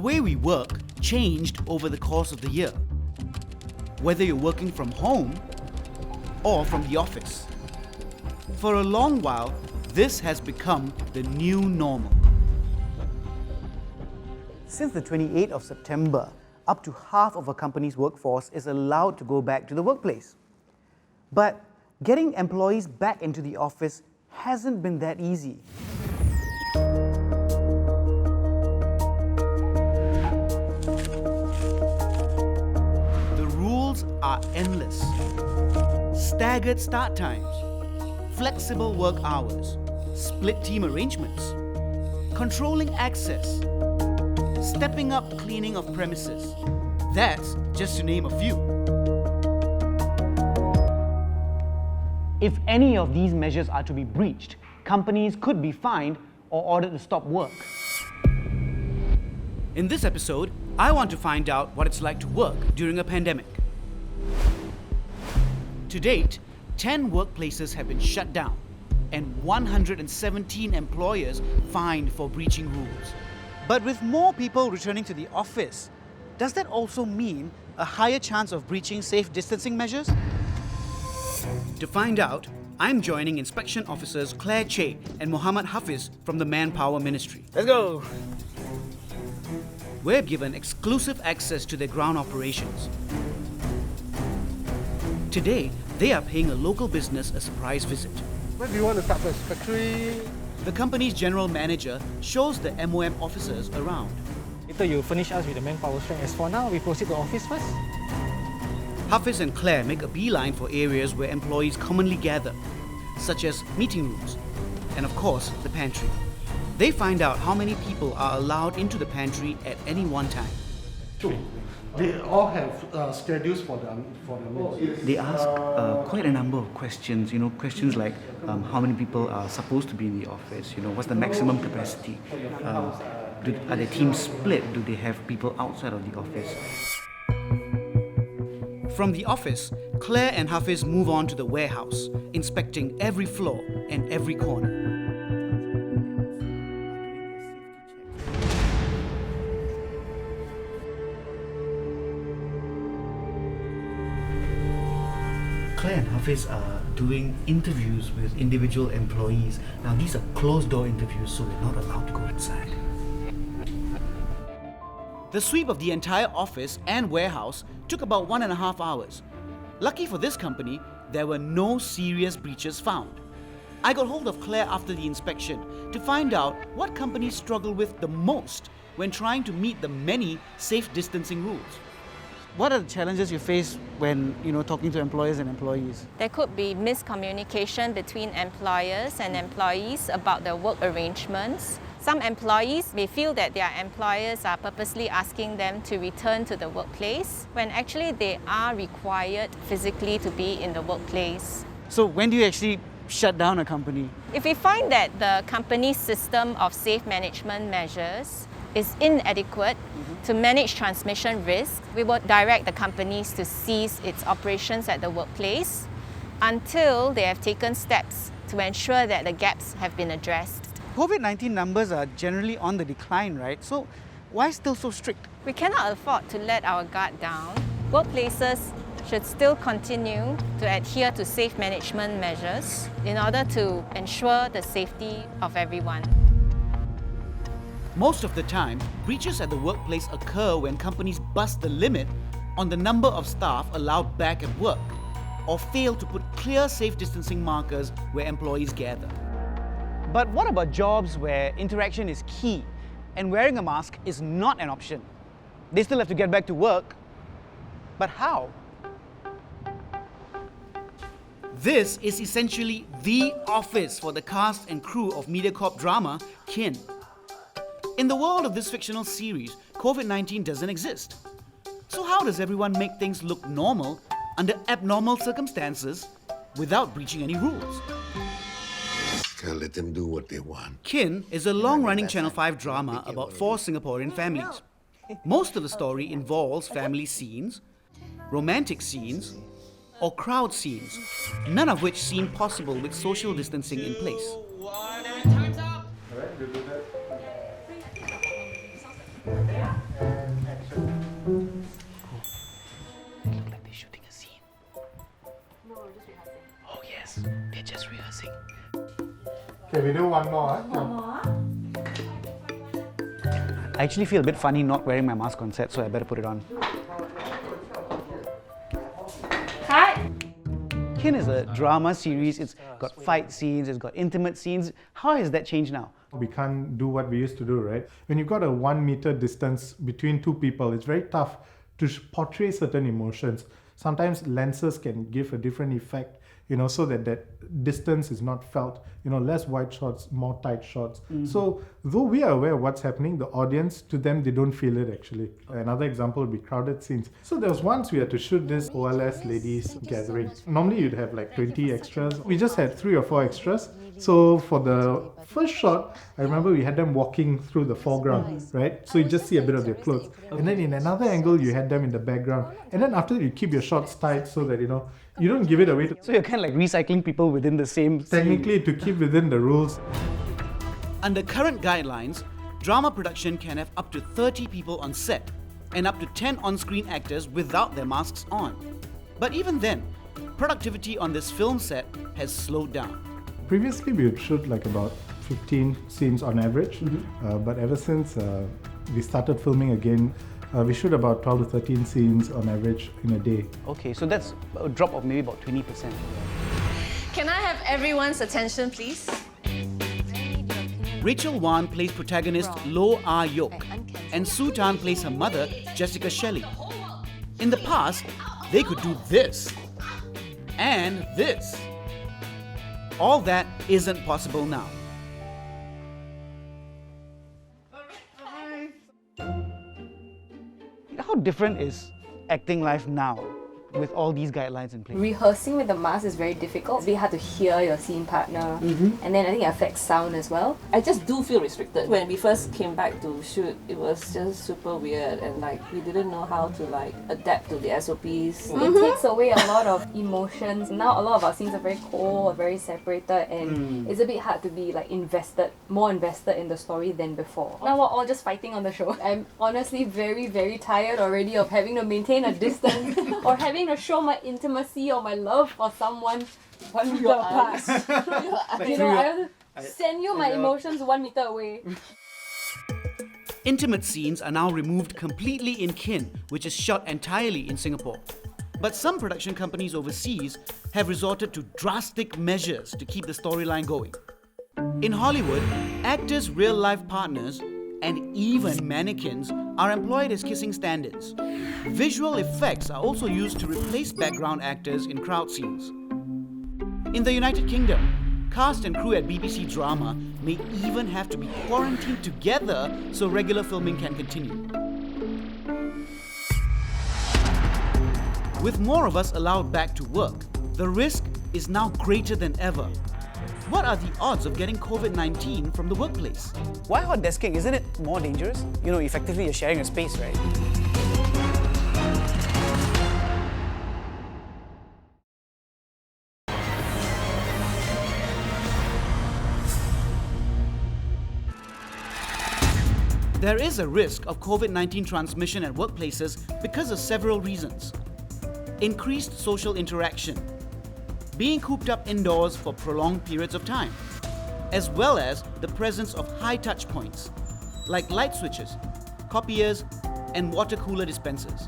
way we work changed over the course of the year. Whether you're working from home or from the office. For a long while, this has become the new normal. Since the 28th of September, up to half of a company's workforce is allowed to go back to the workplace. But getting employees back into the office hasn't been that easy. The rules are endless. Staggered start times, flexible work hours, split team arrangements, controlling access, stepping up cleaning of premises. That's just to name a few. If any of these measures are to be breached, companies could be fined or ordered to stop work. In this episode, I want to find out what it's like to work during a pandemic. To date, 10 workplaces have been shut down and 117 employers fined for breaching rules. But with more people returning to the office, does that also mean a higher chance of breaching safe distancing measures? To find out, I'm joining Inspection Officers Claire Che and Muhammad Hafiz from the Manpower Ministry. Let's go! We're given exclusive access to their ground operations. Today, they are paying a local business a surprise visit. Where do you want to start first? Factory? The company's general manager shows the MOM officers around. Later you furnish us with the manpower strength. As for now, we proceed to office first. Hafiz and Claire make a beeline for areas where employees commonly gather, such as meeting rooms, and of course, the pantry. They find out how many people are allowed into the pantry at any one time. True. They all have schedules for their meals. They ask quite a number of questions, questions like how many people are supposed to be in the office, what's the maximum capacity, are their teams split, do they have people outside of the office? From the office, Claire and Hafiz move on to the warehouse, inspecting every floor and every corner. Claire and Hafiz are doing interviews with individual employees. Now these are closed-door interviews, so we're not allowed to go inside. The sweep of the entire office and warehouse took about 1.5 hours. Lucky for this company, there were no serious breaches found. I got hold of Claire after the inspection to find out what companies struggle with the most when trying to meet the many safe distancing rules. What are the challenges you face when, talking to employers and employees? There could be miscommunication between employers and employees about their work arrangements. Some employees may feel that their employers are purposely asking them to return to the workplace when actually they are required physically to be in the workplace. So when do you actually shut down a company? If we find that the company's system of safe management measures is inadequate to manage transmission risk, we will direct the companies to cease its operations at the workplace until they have taken steps to ensure that the gaps have been addressed. COVID-19 numbers are generally on the decline, right? So why still so strict? We cannot afford to let our guard down. Workplaces should still continue to adhere to safe management measures in order to ensure the safety of everyone. Most of the time, breaches at the workplace occur when companies bust the limit on the number of staff allowed back at work or fail to put clear safe distancing markers where employees gather. But what about jobs where interaction is key and wearing a mask is not an option? They still have to get back to work, but how? This is essentially the office for the cast and crew of MediaCorp drama Kin. In the world of this fictional series, COVID-19 doesn't exist. So how does everyone make things look normal under abnormal circumstances without breaching any rules? Can't let them do what they want. Kin is a long-running Channel 5 drama about 4 Singaporean families. Most of the story involves family scenes, romantic scenes, or crowd scenes, none of which seem possible with social distancing in place. Okay, we do one more. I actually feel a bit funny not wearing my mask on set, so I better put it on. Hi. Kin is a drama series. It's got fight scenes, it's got intimate scenes. How has that changed now? We can't do what we used to do, right? When you've got a 1 meter distance between two people, it's very tough to portray certain emotions. Sometimes lenses can give a different effect, so that distance is not felt. Less wide shots, more tight shots. So though we are aware of what's happening, the audience, to them, they don't feel it actually. Another example would be crowded scenes. So there was once we had to shoot this OLS ladies gathering. Normally you'd have like 20 extras. We just had 3 or 4 extras. So for the first shot, I remember we had them walking through the foreground, right? So you just see a bit of their clothes. And then in another angle, you had them in the background. And then after that, you keep your shots tight so that, you don't give it away. So you're kind of like recycling people within the same scene. Technically, to keep within the rules. Under current guidelines, drama production can have up to 30 people on set and up to 10 on-screen actors without their masks on. But even then, productivity on this film set has slowed down. Previously, we would shoot like about 15 scenes on average, but ever since we started filming again, we shoot about 12 to 13 scenes on average in a day. Okay, so that's a drop of maybe about 20%. Can I have everyone's attention, please? Rachel Wan plays protagonist Lo Ah Yok, and Sue Tan plays her mother, Jessica Shelley. In the past, they could do this and this. All that isn't possible now. How different is acting life now with all these guidelines in place? Rehearsing with the mask is very difficult. It's very hard to hear your scene partner, and then I think it affects sound as well. I just do feel restricted. When we first came back to shoot, it was just super weird, and we didn't know how to adapt to the SOPs. It takes away a lot of emotions. Now a lot of our scenes are very cold, very separated, and it's a bit hard to be more invested in the story than before. Now we're all just fighting on the show. I'm honestly very, very tired already of having to maintain a distance or having to show my intimacy or my love for someone 1 meter apart. I have to send you my emotions 1 meter away. Intimate scenes are now removed completely in Kin, which is shot entirely in Singapore. But some production companies overseas have resorted to drastic measures to keep the storyline going. In Hollywood, actors' real-life partners and even mannequins are employed as kissing stand-ins. Visual effects are also used to replace background actors in crowd scenes. In the United Kingdom, cast and crew at BBC Drama may even have to be quarantined together so regular filming can continue. With more of us allowed back to work, the risk is now greater than ever. What are the odds of getting COVID-19 from the workplace? Why hot desking? Isn't it more dangerous? Effectively you're sharing a space, right? There is a risk of COVID-19 transmission at workplaces because of several reasons. Increased social interaction, being cooped up indoors for prolonged periods of time, as well as the presence of high touch points, like light switches, copiers, and water cooler dispensers.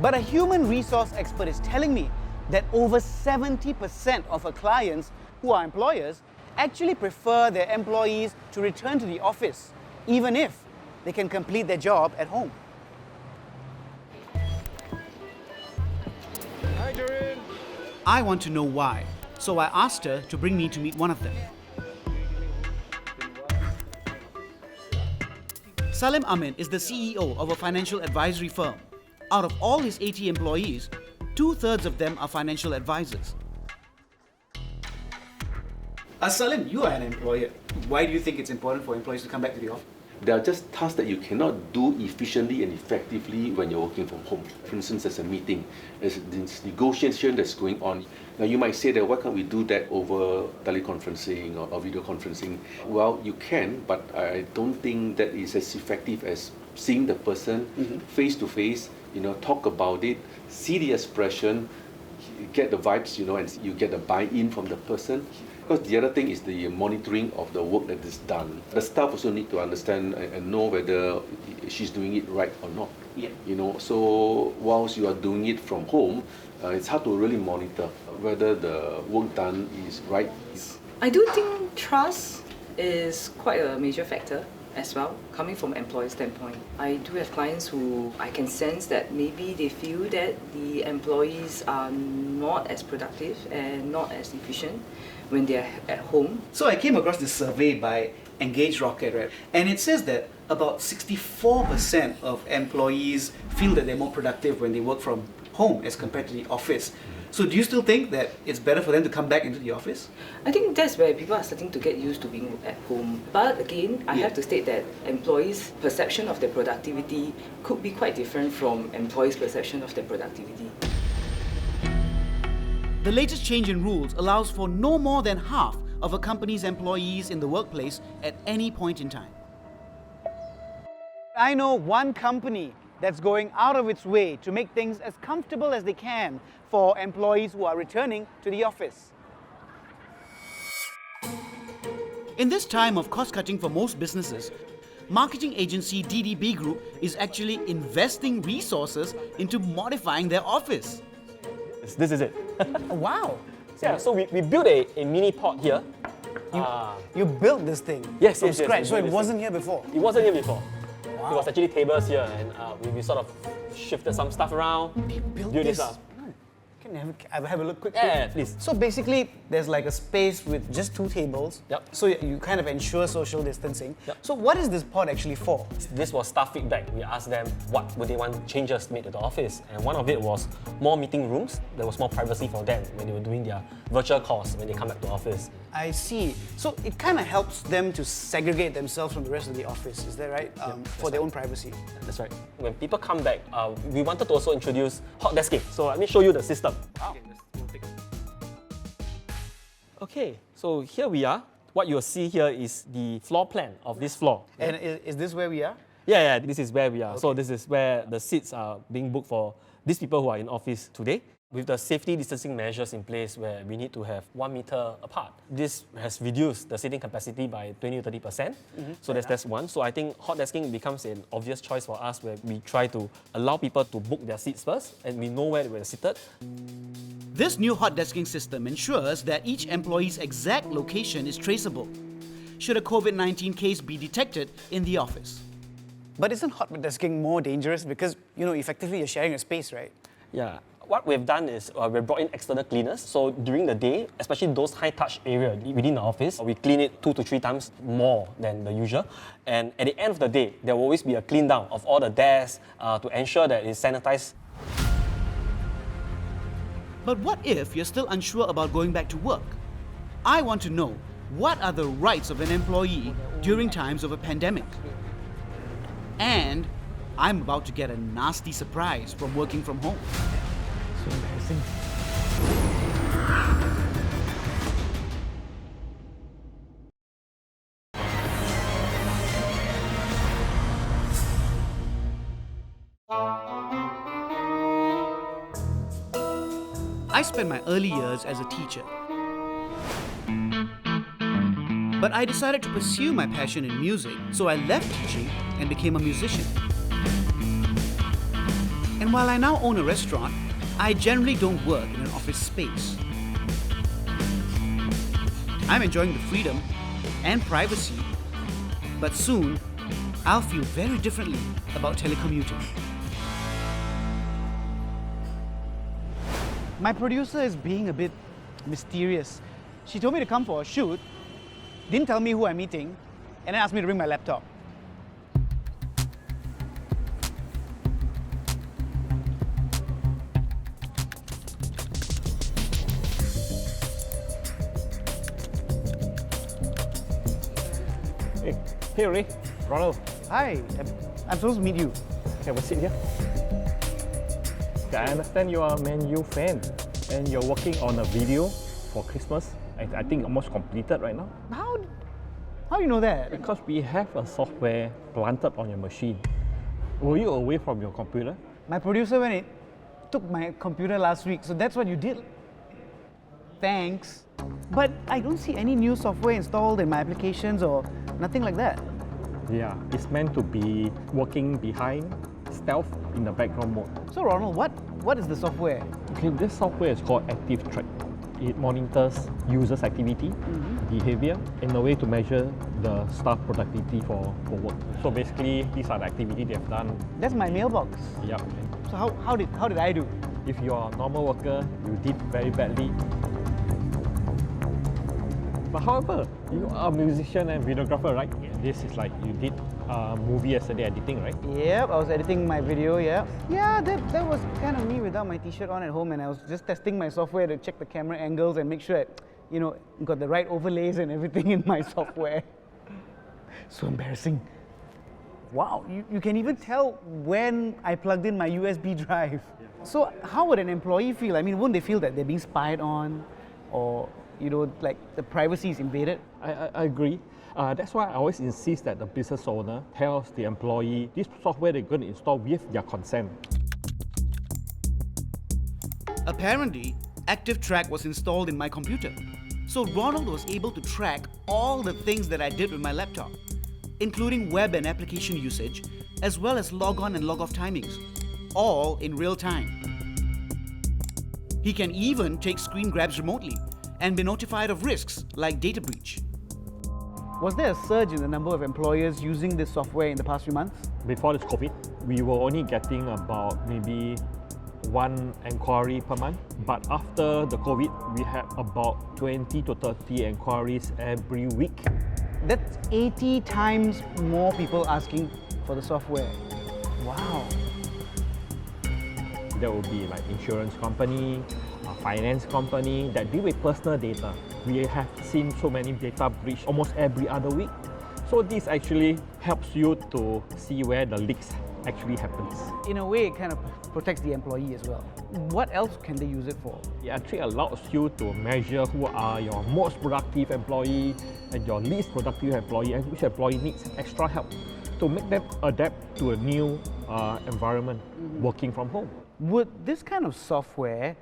But a human resource expert is telling me that over 70% of her clients, who are employers, actually prefer their employees to return to the office, even if they can complete their job at home. Hi, Doreen. I want to know why, so I asked her to bring me to meet one of them. Salim Amin is the CEO of a financial advisory firm. Out of all his 80 employees, 2/3 of them are financial advisors. Salim, you are an employer. Why do you think it's important for employees to come back to the office? There are just tasks that you cannot do efficiently and effectively when you're working from home. For instance, there's a meeting, there's this negotiation that's going on. Now you might say that why can't we do that over teleconferencing or video conferencing? Well, you can, but I don't think that is as effective as seeing the person face to face, talk about it, see the expression, get the vibes, and you get the buy-in from the person. Because the other thing is the monitoring of the work that is done. The staff also need to understand and know whether she's doing it right or not. Yeah. You know, so whilst you are doing it from home, it's hard to really monitor whether the work done is right. I do think trust is quite a major factor as well, coming from employer standpoint. I do have clients who I can sense that maybe they feel that the employees are not as productive and not as efficient when they're at home. So I came across this survey by Engage Rocket, right? And it says that about 64% of employees feel that they're more productive when they work from home as compared to the office. So do you still think that it's better for them to come back into the office? I think that's where people are starting to get used to being at home. But again, I have to state that employees' perception of their productivity could be quite different from employees' perception of their productivity. The latest change in rules allows for no more than half of a company's employees in the workplace at any point in time. I know one company that's going out of its way to make things as comfortable as they can for employees who are returning to the office. In this time of cost-cutting for most businesses, marketing agency DDB Group is actually investing resources into modifying their office. This is it. Wow! Yeah, so we built a mini pod here. You built this thing Yes, from yes, scratch, yes, so it yes. wasn't here before. It wasn't here before. Wow. It was actually tables here, and we sort of shifted some stuff around. Built built this. up. Can I have a look quick? Yeah, please. So basically, there's like a space with just 2 tables. Yep. So you kind of ensure social distancing. Yep. So what is this pod actually for? This was staff feedback. We asked them what would they want changes made to the office, and one of it was more meeting rooms. There was more privacy for them when they were doing their virtual calls when they come back to office. I see. So it kind of helps them to segregate themselves from the rest of the office. Is that right? For their own privacy. That's right. When people come back, we wanted to also introduce hot desking. So let me show you the system. Wow. Okay, so here we are. What you'll see here is the floor plan of this floor. And is this where we are? Yeah, this is where we are. Okay. So this is where the seats are being booked for these people who are in office today. With the safety distancing measures in place where we need to have 1 meter apart. This has reduced the seating capacity by 20 to 30%. So that's one. So I think hot desking becomes an obvious choice for us where we try to allow people to book their seats first and we know where they were seated. This new hot desking system ensures that each employee's exact location is traceable, should a COVID-19 case be detected in the office. But isn't hot desking more dangerous because, effectively you're sharing a space, right? Yeah. What we've done is we've brought in external cleaners. So during the day, especially those high-touch areas within the office, we clean it 2 to 3 times more than the usual. And at the end of the day, there will always be a clean down of all the desks to ensure that it's sanitized. But what if you're still unsure about going back to work? I want to know, what are the rights of an employee during times of a pandemic? And I'm about to get a nasty surprise from working from home. So embarrassing. I spent my early years as a teacher. But I decided to pursue my passion in music, so I left teaching and became a musician. And while I now own a restaurant, I generally don't work in an office space. I'm enjoying the freedom and privacy, but soon I'll feel very differently about telecommuting. My producer is being a bit mysterious. She told me to come for a shoot, didn't tell me who I'm meeting, and then asked me to bring my laptop. Hey Ray, Ronald. Hi, I'm supposed to meet you. Have a seat here. Okay, I understand you are a Man U fan and you're working on a video for Christmas. I think almost completed right now. How do you know that? Because we have a software planted on your machine. Were you away from your computer? My producer took my computer last week, so that's what you did. thanks. But I don't see any new software installed in my applications or nothing like that. Yeah, it's meant to be working behind stealth in the background mode. So Ronald, what is the software? Okay, this software is called Active Track. It monitors users' activity, behavior, in a way to measure the staff productivity for work. So basically, these are the activities they've done. That's my mailbox. Yep. So how did I do? If you're a normal worker, you did very badly. But however, you are a musician and videographer, right? This is like you did movie yesterday editing, right? Yep, I was editing my video, yeah. Yeah, that was kind of me without my t-shirt on at home, and I was just testing my software to check the camera angles and make sure that, you know, got the right overlays and everything in my software. So embarrassing. Wow, you can even tell when I plugged in my USB drive. Yeah. So how would an employee feel? I mean, wouldn't they feel that they're being spied on, or, you know, like the privacy is invaded? I agree. That's why I always insist that the business owner tells the employee this software they're going to install with their consent. Apparently, Active Track was installed in my computer. So Ronald was able to track all the things that I did with my laptop, including web and application usage, as well as log on and log off timings, all in real time. He can even take screen grabs remotely and be notified of risks like data breach. Was there a surge in the number of employers using this software in the past few months? Before this COVID, we were only getting about maybe 1 inquiry per month. But after the COVID, we had about 20 to 30 inquiries every week. That's 80 times more people asking for the software. Wow. There will be like insurance company, finance company that deal with personal data. We have seen so many data breach almost every other week. So this actually helps you to see where the leaks actually happens. In a way, it kind of protects the employee as well. What else can they use it for? It actually allows you to measure who are your most productive employee and your least productive employee, and which employee needs extra help to make them adapt to a new environment, working from home. Would this kind of software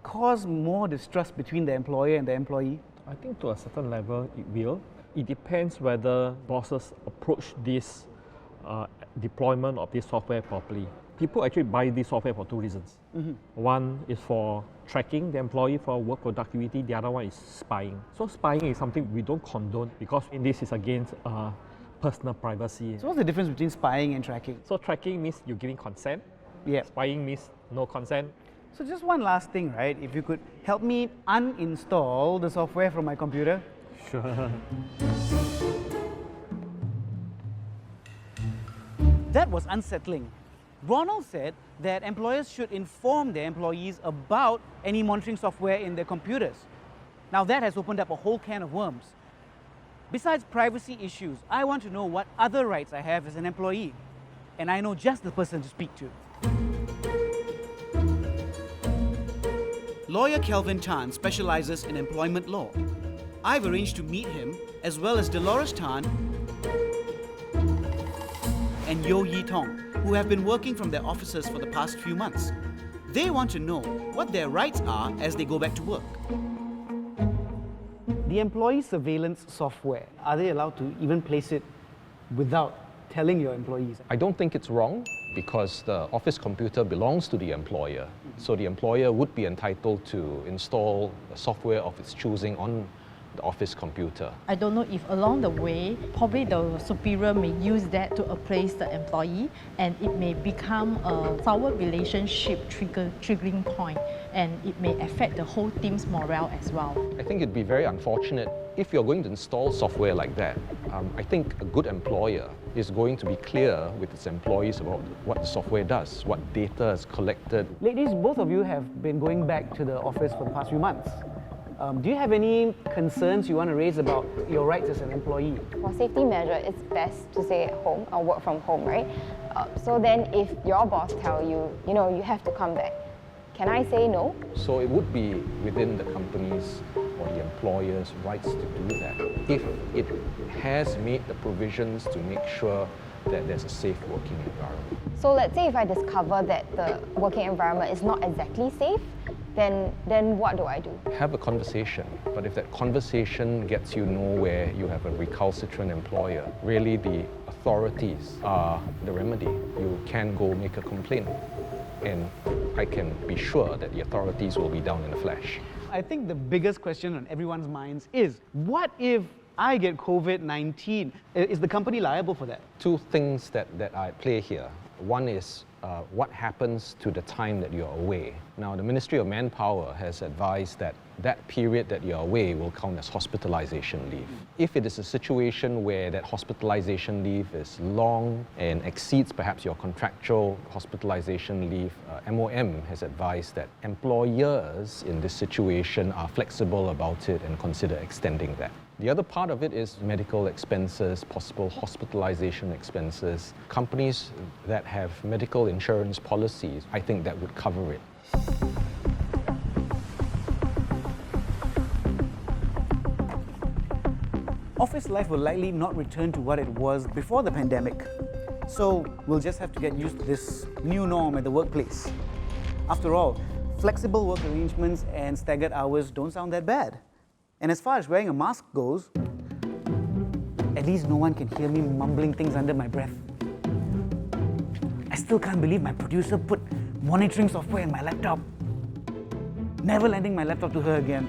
cause more distrust between the employer and the employee? I think to a certain level it will. It depends whether bosses approach this deployment of this software properly. People actually buy this software for two reasons. One is for tracking the employee for work productivity, the other one is spying. So spying is something we don't condone because this is against personal privacy. So what's the difference between spying and tracking? So tracking means you're giving consent. Yeah. Spying means no consent. So just one last thing, right? If you could help me uninstall the software from my computer. Sure. That was unsettling. Ronald said that employers should inform their employees about any monitoring software in their computers. Now that has opened up a whole can of worms. Besides privacy issues, I want to know what other rights I have as an employee. And I know just the person to speak to. Lawyer Kelvin Tan specializes in employment law. I've arranged to meet him, as well as Dolores Tan and Yo Yi Tong, who have been working from their offices for the past few months. They want to know what their rights are as they go back to work. The employee surveillance software, are they allowed to even place it without telling your employees? I don't think it's wrong because the office computer belongs to the employer. So the employer would be entitled to install a software of its choosing on the office computer. I don't know if along the way, probably the superior may use that to appraise the employee, and it may become a sour relationship triggering point, and it may affect the whole team's morale as well. I think it'd be very unfortunate if you're going to install software like that. I think a good employer is going to be clear with its employees about what the software does, what data is collected. Ladies, both of you have been going back to the office for the past few months. Do you have any concerns you want to raise about your rights as an employee? For safety measure, it's best to stay at home or work from home, right? So then if your boss tell you, you have to come back, can I say no? So it would be within the company's or the employer's rights to do that if it has made the provisions to make sure that there's a safe working environment. So let's say if I discover that the working environment is not exactly safe, then what do I do? Have a conversation, but if that conversation gets you nowhere, you have a recalcitrant employer, really the authorities are the remedy. You can go make a complaint, and I can be sure that the authorities will be down in a flash. I think the biggest question on everyone's minds is, what if I get COVID-19? Is the company liable for that? Two things that I play here. One is what happens to the time that you're away. Now, the Ministry of Manpower has advised that that period that you're away will count as hospitalization leave. If it is a situation where that hospitalization leave is long and exceeds perhaps your contractual hospitalization leave, MOM has advised that employers in this situation are flexible about it and consider extending that. The other part of it is medical expenses, possible hospitalization expenses. Companies that have medical insurance policies, I think that would cover it. Office life will likely not return to what it was before the pandemic. So we'll just have to get used to this new norm at the workplace. After all, flexible work arrangements and staggered hours don't sound that bad. And as far as wearing a mask goes, at least no one can hear me mumbling things under my breath. I still can't believe my producer put monitoring software in my laptop. Never lending my laptop to her again.